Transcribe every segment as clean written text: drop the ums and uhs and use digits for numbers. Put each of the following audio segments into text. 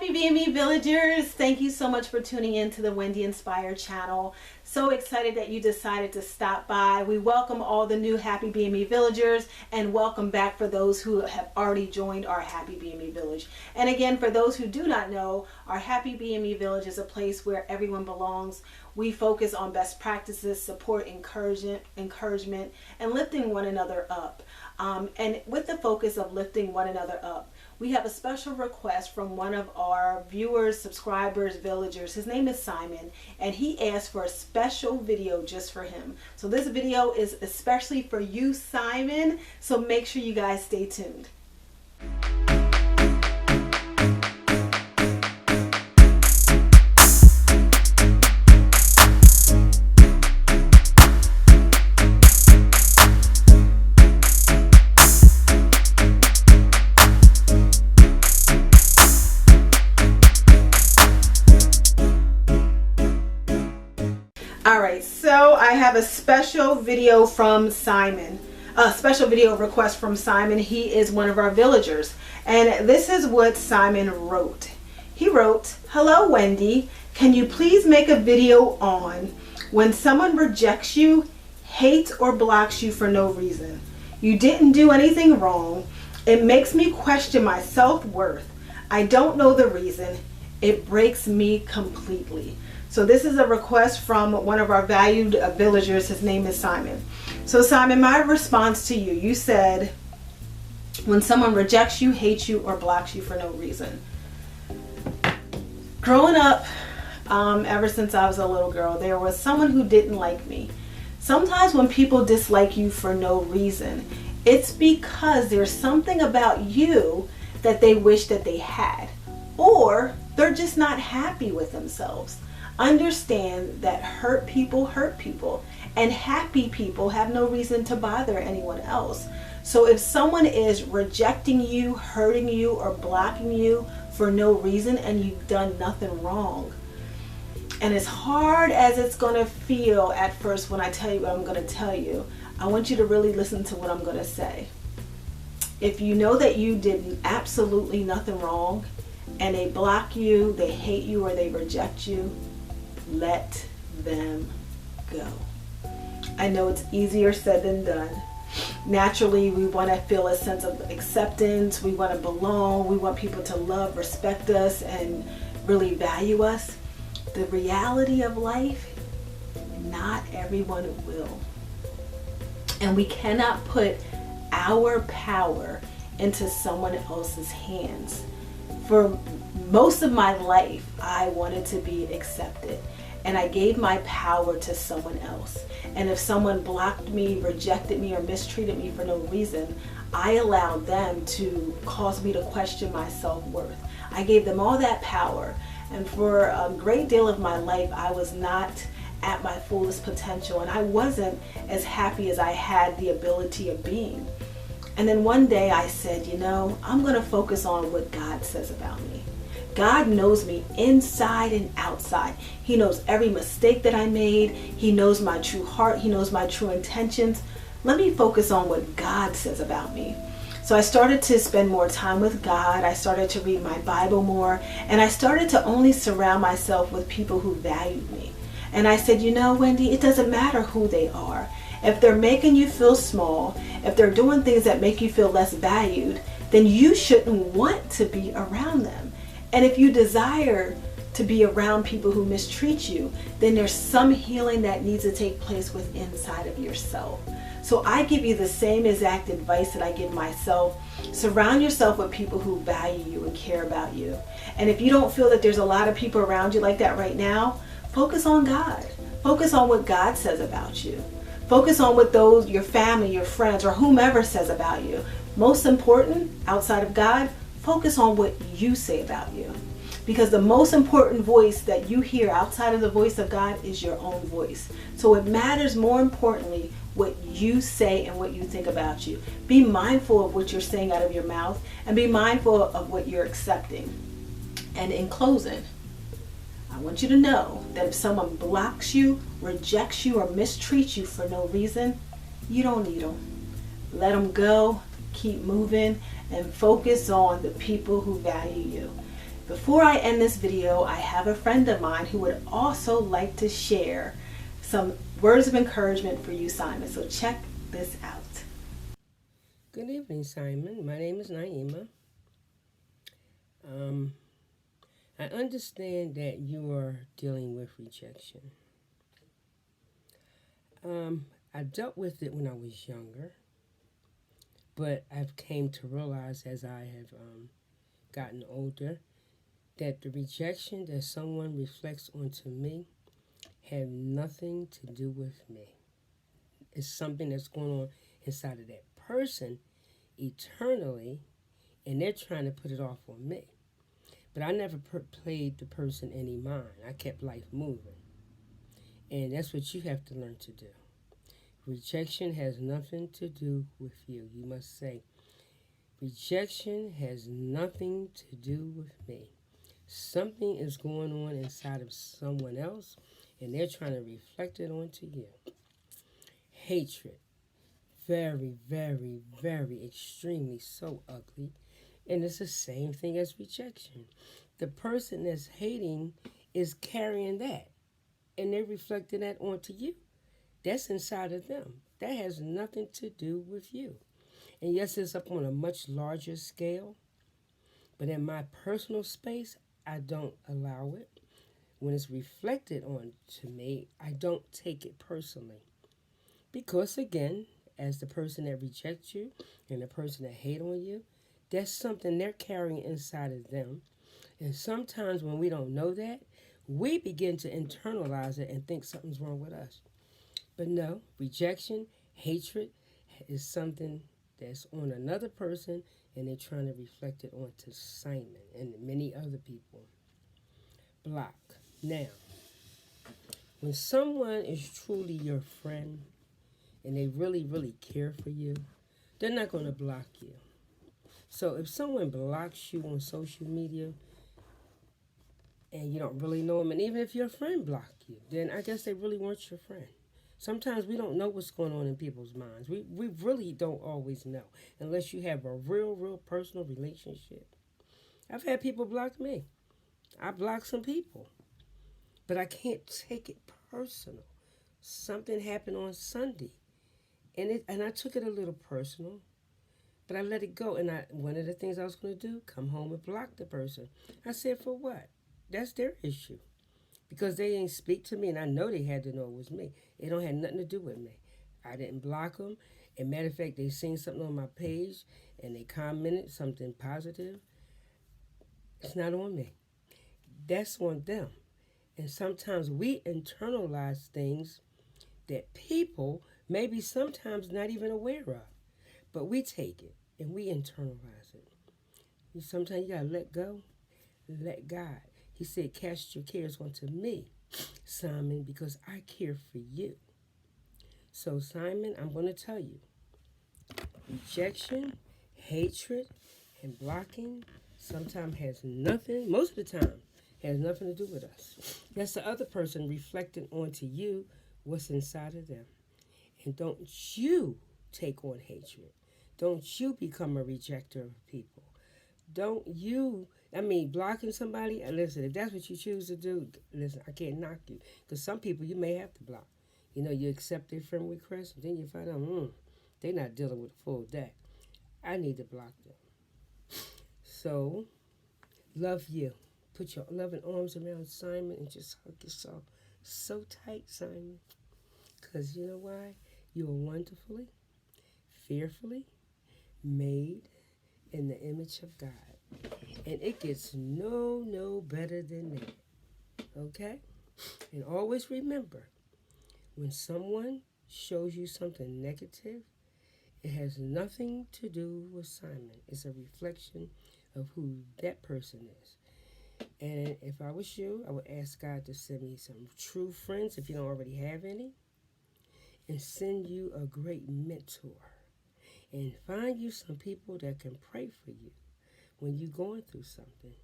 Happy BME Villagers, thank you so much for tuning in to the Wendy Inspired channel. So excited that you decided to stop by. We welcome all the new Happy BME Villagers and welcome back for those who have already joined our Happy BME Village. And again, for those who do not know, our Happy BME Village is a place where everyone belongs. We focus on best practices, support, encouragement, and lifting one another up. And with the focus of lifting one another up, we have a special request from one of our viewers, subscribers, villagers. His name is Simon, and he asked for a special video just for him. So this video is especially for you, Simon, so make sure you guys stay tuned. Alright, so I have a special video from Simon, a special video request from Simon. He is one of our villagers, and this is what Simon wrote. He wrote, "Hello Wendy, can you please make a video on when someone rejects you, hates or blocks you for no reason? You didn't do anything wrong. It makes me question my self-worth. I don't know the reason. It breaks me completely." So this is a request from one of our valued villagers. His name is Simon. So Simon, my response to you, you said, when someone rejects you, hates you, or blocks you for no reason. Growing up, ever since I was a little girl, there was someone who didn't like me. Sometimes when people dislike you for no reason, it's because there's something about you that they wish that they had, or they're just not happy with themselves. Understand that hurt people, and happy people have no reason to bother anyone else. So if someone is rejecting you, hurting you, or blocking you for no reason and you've done nothing wrong, and as hard as it's going to feel at first when I tell you what I'm going to tell you, I want you to really listen to what I'm going to say. If you know that you did absolutely nothing wrong and they block you, they hate you, or they reject you, let them go. I know it's easier said than done. Naturally, we want to feel a sense of acceptance. We want to belong. We want people to love, respect us, and really value us. The reality of life, not everyone will. And we cannot put our power into someone else's hands. For most of my life, I wanted to be accepted, and I gave my power to someone else. And if someone blocked me, rejected me, or mistreated me for no reason, I allowed them to cause me to question my self-worth. I gave them all that power, and for a great deal of my life, I was not at my fullest potential, and I wasn't as happy as I had the ability of being. And then one day I said, you know, I'm going to focus on what God says about me. God knows me inside and outside. He knows every mistake that I made. He knows my true heart. He knows my true intentions. Let me focus on what God says about me. So I started to spend more time with God. I started to read my Bible more. And I started to only surround myself with people who valued me. And I said, you know, Wendy, it doesn't matter who they are. If they're making you feel small, if they're doing things that make you feel less valued, then you shouldn't want to be around them. And if you desire to be around people who mistreat you, then there's some healing that needs to take place within inside of yourself. So I give you the same exact advice that I give myself. Surround yourself with people who value you and care about you. And if you don't feel that there's a lot of people around you like that right now, focus on God. Focus on what God says about you. Focus on what those, your family, your friends, or whomever says about you. Most important, outside of God, focus on what you say about you. Because the most important voice that you hear outside of the voice of God is your own voice. So it matters more importantly what you say and what you think about you. Be mindful of what you're saying out of your mouth, and be mindful of what you're accepting. And in closing, I want you to know that if someone blocks you, rejects you, or mistreats you for no reason, you don't need them. Let them go, keep moving, and focus on the people who value you. Before I end this video, I have a friend of mine who would also like to share some words of encouragement for you, Simon. So check this out. Good evening, Simon. My name is Naima. I understand that you are dealing with rejection. I dealt with it when I was younger, but I've came to realize as I have gotten older that the rejection that someone reflects onto me have nothing to do with me. It's something that's going on inside of that person eternally, and they're trying to put it off on me. But I never played the person any mind. I kept life moving. And that's what you have to learn to do. Rejection has nothing to do with you. You must say, rejection has nothing to do with me. Something is going on inside of someone else, and they're trying to reflect it onto you. Hatred. Very, very, very, extremely so ugly. And it's the same thing as rejection. The person that's hating is carrying that, and they're reflecting that onto you. That's inside of them. That has nothing to do with you. And yes, it's up on a much larger scale, but in my personal space, I don't allow it. When it's reflected on to me, I don't take it personally. Because again, as the person that rejects you and the person that hate on you, that's something they're carrying inside of them. And sometimes when we don't know that, we begin to internalize it and think something's wrong with us. But no, rejection, hatred is something that's on another person, and they're trying to reflect it onto Simon and many other people. Block. Now, when someone is truly your friend and they really, really care for you, they're not going to block you. So if someone blocks you on social media and you don't really know them, and even if your friend blocked you, then I guess they really weren't your friend. Sometimes we don't know what's going on in people's minds. We really don't always know unless you have a real, real personal relationship. I've had people block me. I blocked some people, but I can't take it personal. Something happened on Sunday, and I took it a little personal, but I let it go. And one of the things I was going to do, come home and block the person. I said, for what? That's their issue. Because they didn't speak to me, and I know they had to know it was me. It don't have nothing to do with me. I didn't block them. As a matter of fact, they seen something on my page, and they commented something positive. It's not on me. That's on them. And sometimes we internalize things that people maybe sometimes not even aware of. But we take it, and we internalize it. Sometimes you got to let go, let God. He said, cast your cares onto me, Simon, because I care for you. So, Simon, I'm going to tell you, rejection, hatred, and blocking sometimes has nothing, most of the time, has nothing to do with us. That's the other person reflecting onto you what's inside of them. And don't you take on hatred. Don't you become a rejecter of people. Don't you, blocking somebody, listen, if that's what you choose to do, listen, I can't knock you. Because some people you may have to block. You accept their friend request, and then you find out, they're not dealing with a full deck. I need to block them. So, love you. Put your loving arms around Simon and just hug yourself so tight, Simon. Because you know why? You are wonderfully, fearfully made in the image of God. And it gets no better than that. Okay? And always remember, when someone shows you something negative, it has nothing to do with Simon. It's a reflection of who that person is. And if I was you, I would ask God to send me some true friends, if you don't already have any, and send you a great mentor. And find you some people that can pray for you when you're going through something.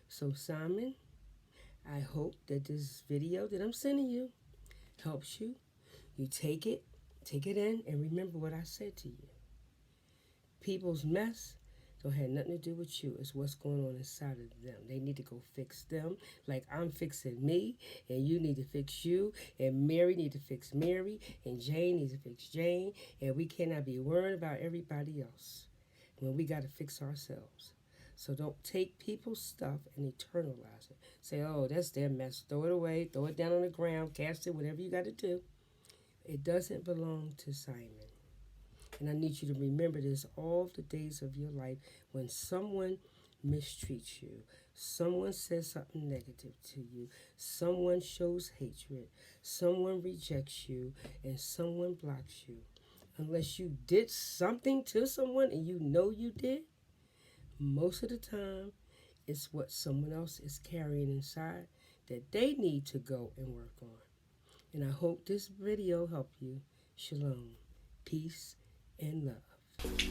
So, Simon, I hope that this video that I'm sending you helps you. You take it in, and remember what I said to you. People's mess don't have nothing to do with you. It's what's going on inside of them. They need to go fix them, like I'm fixing me, and you need to fix you, and Mary need to fix Mary, and Jane needs to fix Jane, and we cannot be worried about everybody else when we got to fix ourselves. So don't take people's stuff and eternalize it. Say, oh, that's their mess. Throw it away. Throw it down on the ground. Cast it, whatever you got to do. It doesn't belong to Simon. And I need you to remember this all the days of your life. When someone mistreats you, someone says something negative to you, someone shows hatred, someone rejects you, and someone blocks you. Unless you did something to someone and you know you did, most of the time it's what someone else is carrying inside that they need to go and work on. And I hope this video helped you. Shalom, peace, and love.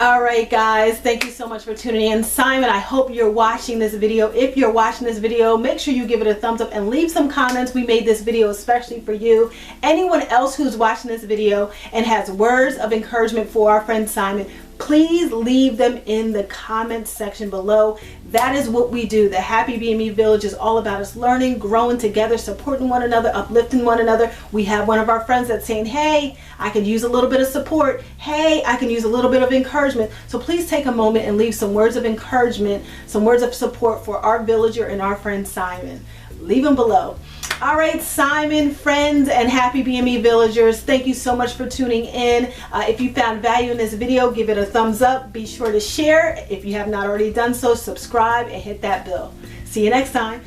All right, guys, thank you so much for tuning in. Simon, I hope you're watching this video. If you're watching this video, make sure you give it a thumbs up and leave some comments. We made this video especially for you. Anyone else who's watching this video and has words of encouragement for our friend Simon, please leave them in the comments section below. That is what we do. The Happy BME Village is all about us learning, growing together, supporting one another, uplifting one another. We have one of our friends that's saying, hey, I could use a little bit of support. Hey, I can use a little bit of encouragement. So please take a moment and leave some words of encouragement, some words of support for our villager and our friend Simon. Leave them below. All right, Simon, friends, and Happy BME villagers, thank you so much for tuning in. If you found value in this video, give it a thumbs up. Be sure to share. If you have not already done so, subscribe and hit that bell. See you next time.